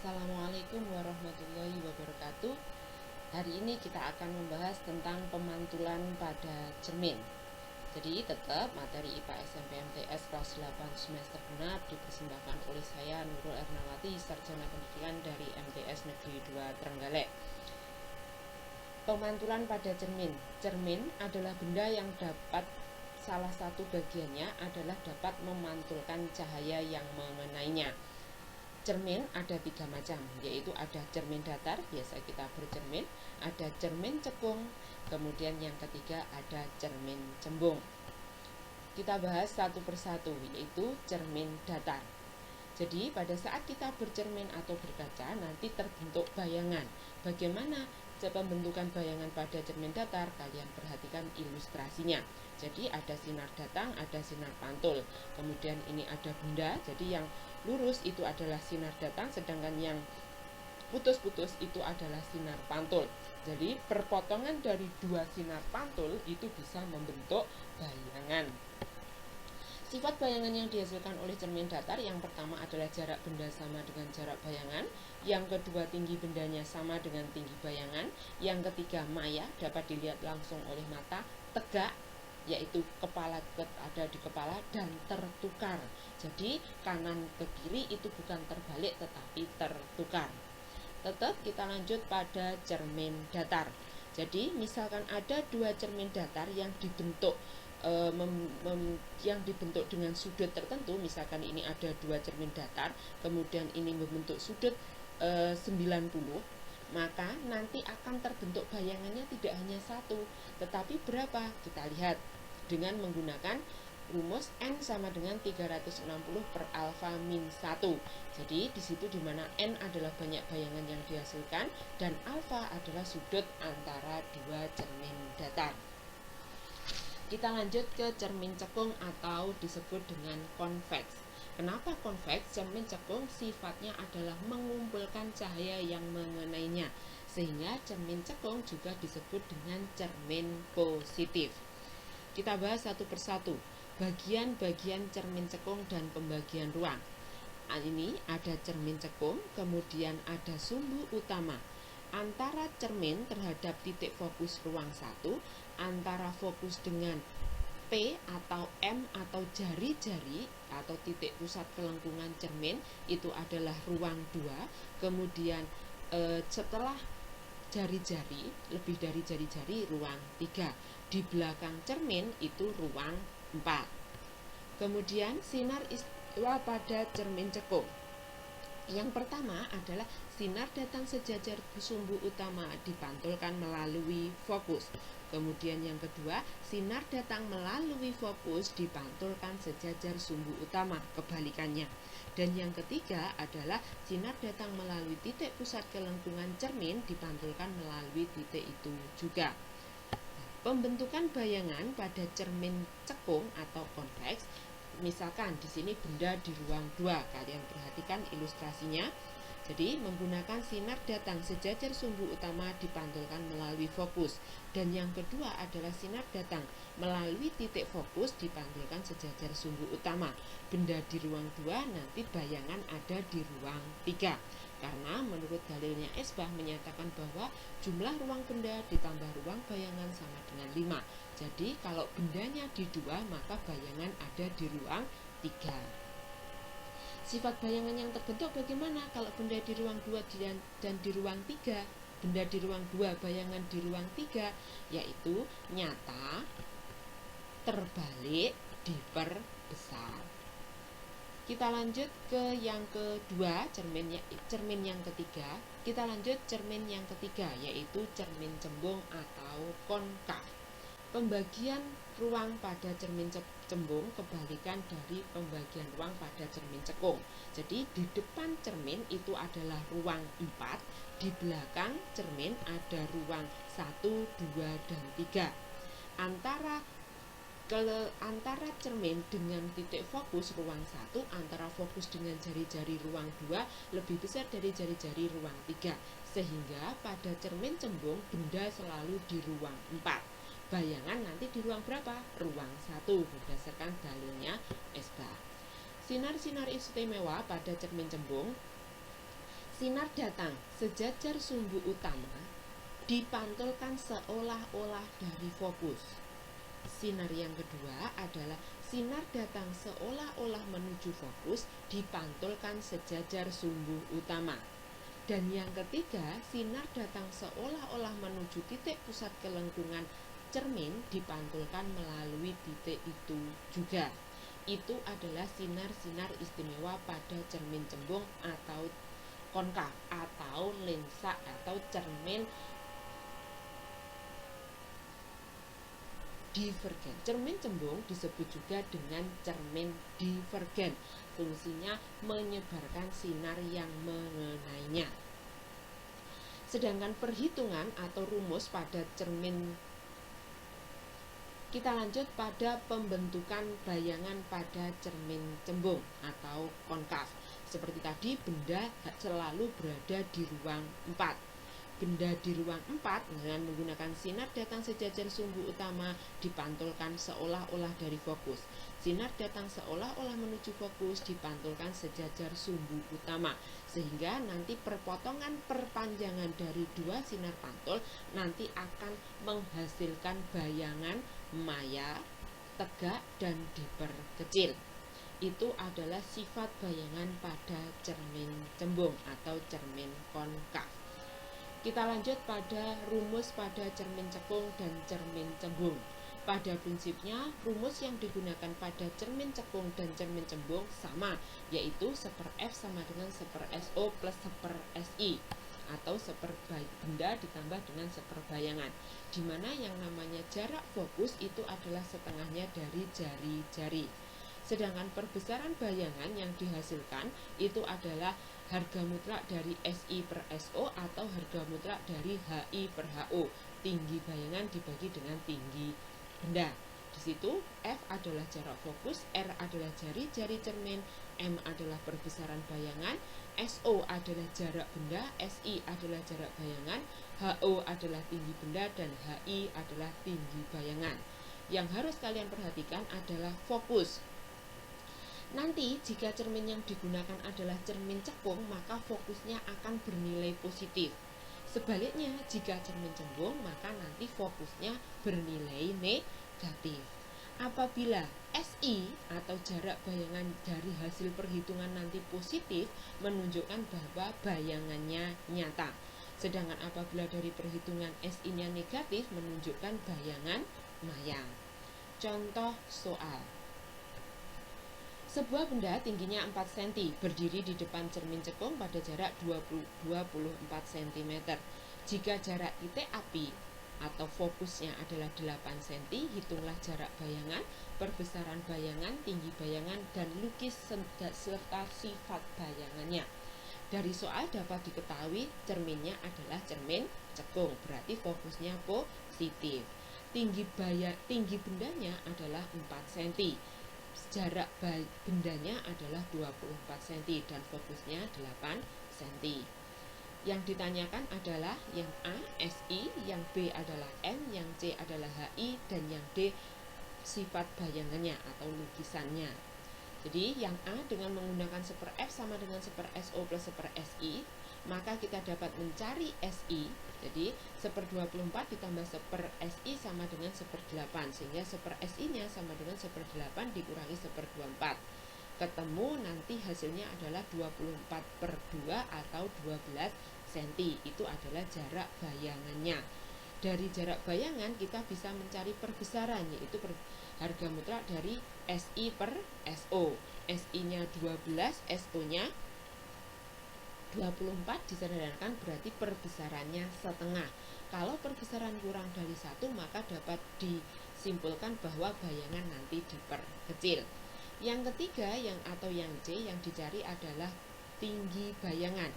Assalamualaikum warahmatullahi wabarakatuh. Hari ini kita akan membahas tentang pemantulan pada cermin. Jadi tetap materi IPA SMP MTS kelas 8 semester genap dipersembahkan oleh saya Nurul Ernawati, Sarjana Pendidikan dari MTS Negeri 2 Trenggalek. Pemantulan pada cermin. Cermin adalah benda yang dapat salah satu bagiannya adalah dapat memantulkan cahaya yang mengenainya. Cermin ada 3 macam, yaitu ada cermin datar, biasa kita bercermin, ada cermin cekung, kemudian yang ketiga ada cermin cembung. Kita bahas satu persatu, yaitu cermin datar. Jadi pada saat kita bercermin atau berkaca, nanti terbentuk bayangan. Bagaimana pembentukan bayangan pada cermin datar? Kalian perhatikan ilustrasinya. Jadi ada sinar datang, ada sinar pantul. Kemudian ini ada benda, jadi yang lurus itu adalah sinar datang, sedangkan yang putus-putus itu adalah sinar pantul. Jadi perpotongan dari dua sinar pantul itu bisa membentuk bayangan. Sifat bayangan yang dihasilkan oleh cermin datar, yang pertama adalah jarak benda sama dengan jarak bayangan, yang kedua tinggi bendanya sama dengan tinggi bayangan, yang ketiga maya, dapat dilihat langsung oleh mata, tegak, yaitu kepala ada di kepala, dan tertukar. Jadi kanan ke kiri itu bukan terbalik tetapi tertukar. Tetap kita lanjut pada cermin datar. Jadi misalkan ada dua cermin datar yang dibentuk dengan sudut tertentu, misalkan ini ada dua cermin datar, kemudian ini membentuk sudut 90, maka nanti akan terbentuk bayangannya tidak hanya satu, tetapi berapa? Kita lihat dengan menggunakan rumus N sama dengan 360 per alfa min 1. Jadi di situ dimana N adalah banyak bayangan yang dihasilkan dan alfa adalah sudut antara dua cermin datar. Kita lanjut ke cermin cekung atau disebut dengan konveks. Kenapa konveks? Cermin cekung sifatnya adalah mengumpulkan cahaya yang mengenainya, sehingga cermin cekung juga disebut dengan cermin positif. Kita bahas satu persatu bagian-bagian cermin cekung dan pembagian ruang. Ini ada cermin cekung, kemudian ada sumbu utama. Antara cermin terhadap titik fokus ruang 1, antara fokus dengan P atau M atau jari-jari atau titik pusat kelengkungan cermin itu adalah ruang 2. Kemudian setelah jari-jari, lebih dari jari-jari, ruang 3. Di belakang cermin itu ruang 4. Kemudian sinar istiwa pada cermin cekung. Yang pertama adalah sinar datang sejajar sumbu utama dipantulkan melalui fokus. Kemudian yang kedua, sinar datang melalui fokus dipantulkan sejajar sumbu utama, kebalikannya. Dan yang ketiga adalah sinar datang melalui titik pusat kelengkungan cermin dipantulkan melalui titik itu juga. Pembentukan bayangan pada cermin cekung atau konveks, misalkan di sini benda di ruang 2, kalian perhatikan ilustrasinya. Jadi menggunakan sinar datang sejajar sumbu utama dipantulkan melalui fokus. Dan yang kedua adalah sinar datang melalui titik fokus dipantulkan sejajar sumbu utama. Benda di ruang 2 nanti bayangan ada di ruang 3. Karena menurut dalilnya Esbah menyatakan bahwa jumlah ruang benda ditambah ruang bayangan sama dengan 5. Jadi kalau bendanya di 2 maka bayangan ada di ruang 3. Sifat bayangan yang terbentuk bagaimana kalau benda di ruang 2 dan di ruang 3? Benda di ruang 2, bayangan di ruang 3, yaitu nyata, terbalik, diperbesar. Kita lanjut ke yang kedua, cermin yang ketiga. Kita lanjut cermin yang ketiga, yaitu cermin cembung atau konkav. Pembagian ruang pada cermin cembung kebalikan dari pembagian ruang pada cermin cekung. Jadi di depan cermin itu adalah ruang 4, di belakang cermin ada ruang 1, 2, dan 3. Antara cermin dengan titik fokus ruang 1, antara fokus dengan jari-jari ruang 2 lebih besar dari jari-jari ruang 3, sehingga pada cermin cembung benda selalu di ruang 4. Bayangan nanti di ruang berapa? Ruang 1 berdasarkan dalilnya Esbah. Sinar-sinar istimewa pada cermin cembung Sinar datang sejajar sumbu utama dipantulkan seolah-olah dari fokus. Sinar yang kedua adalah sinar datang seolah-olah menuju fokus dipantulkan sejajar sumbu utama. Dan yang ketiga, sinar datang seolah-olah menuju titik pusat kelengkungan cermin dipantulkan melalui titik itu juga. Itu adalah sinar-sinar istimewa pada cermin cembung atau konkav atau lensa atau cermin divergen. Cermin cembung disebut juga dengan cermin divergen. Fungsinya menyebarkan sinar yang mengenainya. Sedangkan perhitungan atau rumus pada cermin, kita lanjut pada pembentukan bayangan pada cermin cembung atau konkav. Seperti tadi, benda selalu berada di ruang 4. Benda di ruang 4 dengan menggunakan sinar datang sejajar sumbu utama dipantulkan seolah-olah dari fokus. Sinar datang seolah-olah menuju fokus dipantulkan sejajar sumbu utama, sehingga nanti perpotongan perpanjangan dari dua sinar pantul nanti akan menghasilkan bayangan maya, tegak, dan diperkecil. Itu adalah sifat bayangan pada cermin cembung atau cermin konkav. Kita lanjut pada rumus pada cermin cekung dan cermin cembung. Pada prinsipnya, rumus yang digunakan pada cermin cekung dan cermin cembung sama, yaitu 1/F sama dengan 1/SO plus 1/SI, atau benda ditambah dengan bayangan, di mana yang namanya jarak fokus itu adalah setengahnya dari jari-jari. Sedangkan perbesaran bayangan yang dihasilkan itu adalah harga mutlak dari SI per SO atau harga mutlak dari HI per HO. Tinggi bayangan dibagi dengan tinggi benda. Di situ F adalah jarak fokus, R adalah jari-jari cermin, M adalah perbesaran bayangan, SO adalah jarak benda, SI adalah jarak bayangan, HO adalah tinggi benda, dan HI adalah tinggi bayangan. Yang harus kalian perhatikan adalah fokus. Nanti jika cermin yang digunakan adalah cermin cekung, maka fokusnya akan bernilai positif. Sebaliknya, jika cermin cembung, maka nanti fokusnya bernilai negatif. Apabila SI atau jarak bayangan dari hasil perhitungan nanti positif, menunjukkan bahwa bayangannya nyata. Sedangkan apabila dari perhitungan SI-nya negatif, menunjukkan bayangan maya. Contoh soal. Sebuah benda tingginya 4 cm berdiri di depan cermin cekung pada jarak 24 cm. Jika jarak titik api atau fokusnya adalah 8 cm, hitunglah jarak bayangan, perbesaran bayangan, tinggi bayangan, dan lukis serta sifat bayangannya. Dari soal dapat diketahui cerminnya adalah cermin cekung, berarti fokusnya positif. Tinggi bendanya adalah 4 cm. Jarak bendanya adalah 24 cm dan fokusnya 8 cm. Yang ditanyakan adalah yang A, SI, yang B adalah M, yang C adalah HI, dan yang D sifat bayangannya atau lukisannya. Jadi yang A dengan menggunakan 1/F sama dengan 1/SO plus 1/SI, maka kita dapat mencari SI. Jadi 1/24 ditambah 1/SI sama dengan 1/8, sehingga 1/SI-nya sama dengan 1/8 dikurangi 1/24. Ketemu nanti hasilnya adalah 24/2 atau 12 cm. Itu adalah jarak bayangannya. Dari jarak bayangan kita bisa mencari perbesaran, yaitu harga mutlak dari SI per SO. SI-nya 12, SO-nya 24 disederhanakan berarti perbesarannya setengah. Kalau perbesaran kurang dari 1, maka dapat disimpulkan bahwa bayangan nanti diperkecil. Yang ketiga yang C yang dicari adalah tinggi bayangan.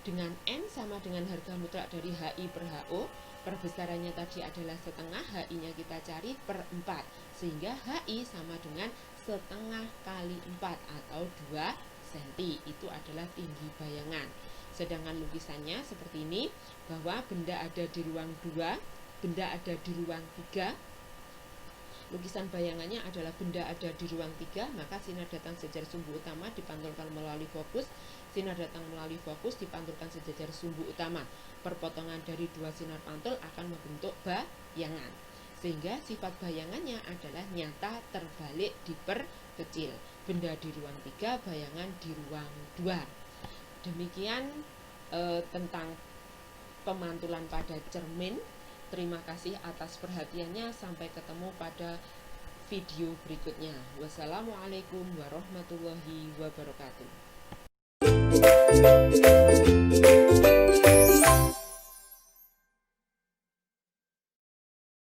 Dengan N sama dengan harga mutlak dari HI per HO, perbesarannya tadi adalah setengah, HI-nya kita cari per 4, sehingga HI sama dengan setengah kali 4 atau 2 cm. Itu adalah tinggi bayangan. Sedangkan lukisannya seperti ini, bahwa benda ada di ruang 2, benda ada di ruang 3, lukisan bayangannya adalah benda ada di ruang 3, maka sinar datang sejajar sumbu utama dipantulkan melalui fokus. Sinar datang melalui fokus dipantulkan sejajar sumbu utama. Perpotongan dari dua sinar pantul akan membentuk bayangan, sehingga sifat bayangannya adalah nyata terbalik diperkecil. Benda di ruang 3, bayangan di ruang 2. Demikian tentang pemantulan pada cermin. Terima kasih atas perhatiannya. Sampai ketemu pada video berikutnya. Wassalamualaikum warahmatullahi wabarakatuh.